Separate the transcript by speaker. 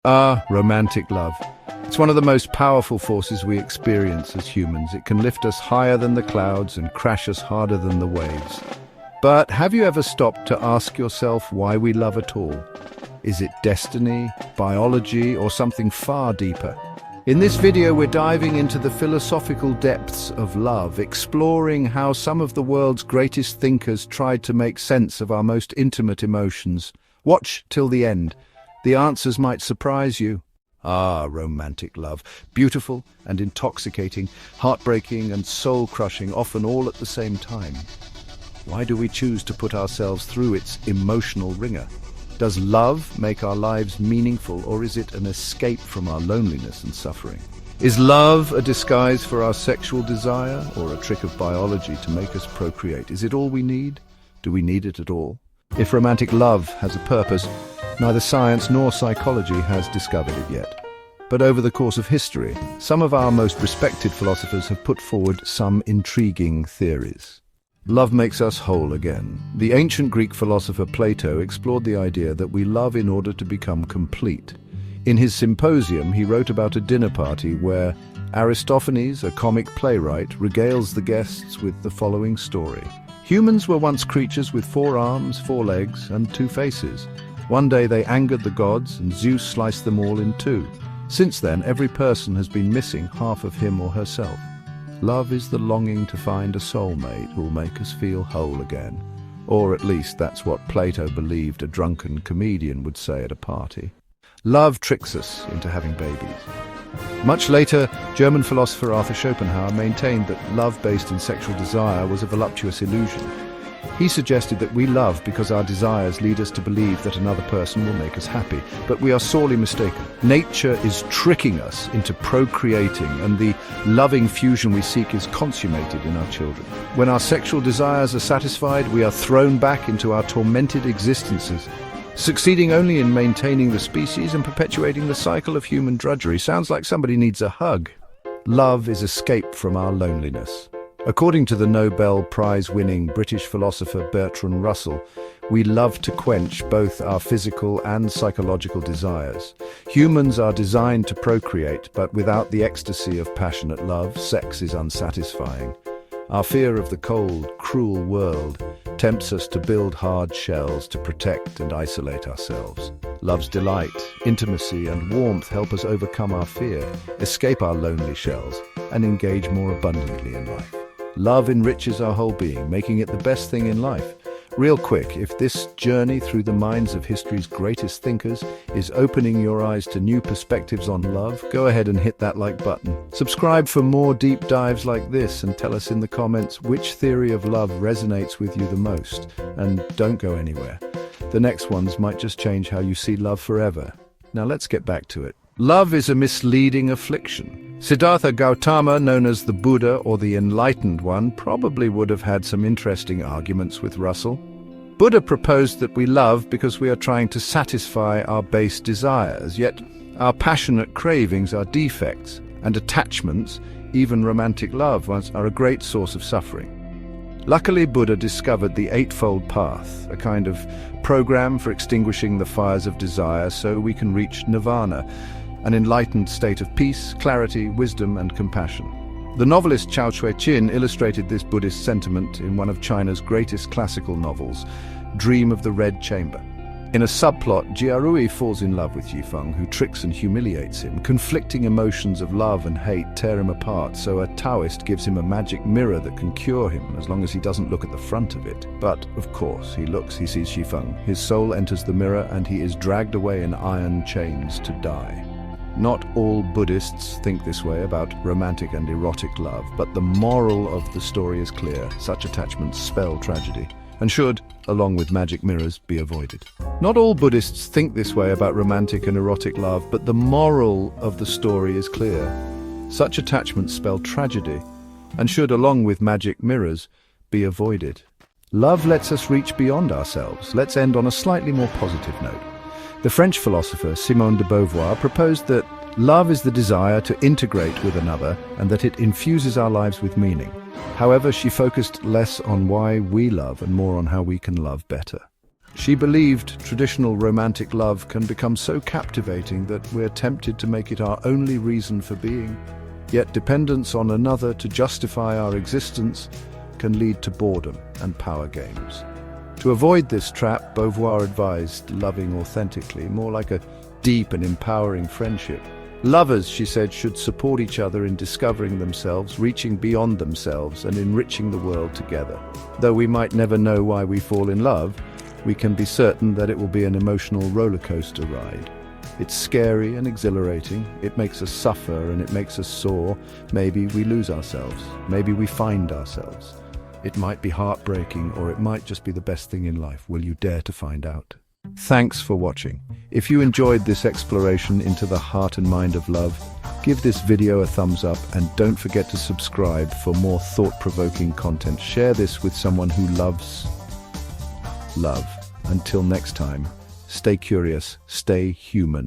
Speaker 1: Ah, romantic love. It's one of the most powerful forces we experience as humans. It can lift us higher than the clouds and crash us harder than the waves. But have you ever stopped to ask yourself why we love at all? Is it destiny, biology, or something far deeper? In this video, we're diving into the philosophical depths of love, exploring how some of the world's greatest thinkers tried to make sense of our most intimate emotions. Watch till the end. The answers might surprise you. Ah, romantic love. Beautiful and intoxicating, heartbreaking and soul-crushing, often all at the same time. Why do we choose to put ourselves through its emotional ringer? Does love make our lives meaningful, or is it an escape from our loneliness and suffering? Is love a disguise for our sexual desire, or a trick of biology to make us procreate? Is it all we need? Do we need it at all? If romantic love has a purpose, neither science nor psychology has discovered it yet. But over the course of history, some of our most respected philosophers have put forward some intriguing theories. Love makes us whole again. The ancient Greek philosopher Plato explored the idea that we love in order to become complete. In his Symposium, he wrote about a dinner party where Aristophanes, a comic playwright, regales the guests with the following story. Humans were once creatures with 4 arms, 4 legs, and 2 faces. One day they angered the gods, and Zeus sliced them all in 2. Since then, every person has been missing half of him or herself. Love is the longing to find a soulmate who will make us feel whole again. Or at least that's what Plato believed a drunken comedian would say at a party. Love tricks us into having babies. Much later, German philosopher Arthur Schopenhauer maintained that love based in sexual desire was a voluptuous illusion. He suggested that we love because our desires lead us to believe that another person will make us happy, but we are sorely mistaken. Nature is tricking us into procreating, and the loving fusion we seek is consummated in our children. When our sexual desires are satisfied, we are thrown back into our tormented existences, succeeding only in maintaining the species and perpetuating the cycle of human drudgery. Sounds like somebody needs a hug. Love is escape from our loneliness. According to the Nobel Prize-winning British philosopher Bertrand Russell, we love to quench both our physical and psychological desires. Humans are designed to procreate, but without the ecstasy of passionate love, sex is unsatisfying. Our fear of the cold, cruel world tempts us to build hard shells to protect and isolate ourselves. Love's delight, intimacy, and warmth help us overcome our fear, escape our lonely shells, and engage more abundantly in life. Love enriches our whole being, making it the best thing in life. Real quick, if this journey through the minds of history's greatest thinkers is opening your eyes to new perspectives on love, go ahead and hit that like button. Subscribe for more deep dives like this, and tell us in the comments which theory of love resonates with you the most. And don't go anywhere. The next ones might just change how you see love forever. Now let's get back to it. Love is a misleading affliction. Siddhartha Gautama, known as the Buddha or the Enlightened One, probably would have had some interesting arguments with Russell. Buddha proposed that we love because we are trying to satisfy our base desires, yet our passionate cravings are defects, and attachments, even romantic love, are a great source of suffering. Luckily, Buddha discovered the Eightfold Path, a kind of program for extinguishing the fires of desire so we can reach nirvana, an enlightened state of peace, clarity, wisdom, and compassion. The novelist Chao Cui-chin illustrated this Buddhist sentiment in one of China's greatest classical novels, Dream of the Red Chamber. In a subplot, Jiarui falls in love with Yifeng, who tricks and humiliates him. Conflicting emotions of love and hate tear him apart, so a Taoist gives him a magic mirror that can cure him, as long as he doesn't look at the front of it. But, of course, he sees Yifeng. His soul enters the mirror, and he is dragged away in iron chains to die. Not all Buddhists think this way about romantic and erotic love, but the moral of the story is clear. Such attachments spell tragedy, and should, along with magic mirrors, be avoided. Not all Buddhists think this way about romantic and erotic love, but the moral of the story is clear. Such attachments spell tragedy, and should, along with magic mirrors, be avoided. Love lets us reach beyond ourselves. Let's end on a slightly more positive note. The French philosopher Simone de Beauvoir proposed that love is the desire to integrate with another, and that it infuses our lives with meaning. However, she focused less on why we love and more on how we can love better. She believed traditional romantic love can become so captivating that we're tempted to make it our only reason for being. Yet dependence on another to justify our existence can lead to boredom and power games. To avoid this trap, Beauvoir advised loving authentically, more like a deep and empowering friendship. Lovers, she said, should support each other in discovering themselves, reaching beyond themselves, and enriching the world together. Though we might never know why we fall in love, we can be certain that it will be an emotional roller coaster ride. It's scary and exhilarating. It makes us suffer and it makes us soar. Maybe we lose ourselves. Maybe we find ourselves. It might be heartbreaking, or it might just be the best thing in life. Will you dare to find out? Thanks for watching. If you enjoyed this exploration into the heart and mind of love, give this video a thumbs up and don't forget to subscribe for more thought-provoking content. Share this with someone who loves love. Until next time, stay curious, stay human.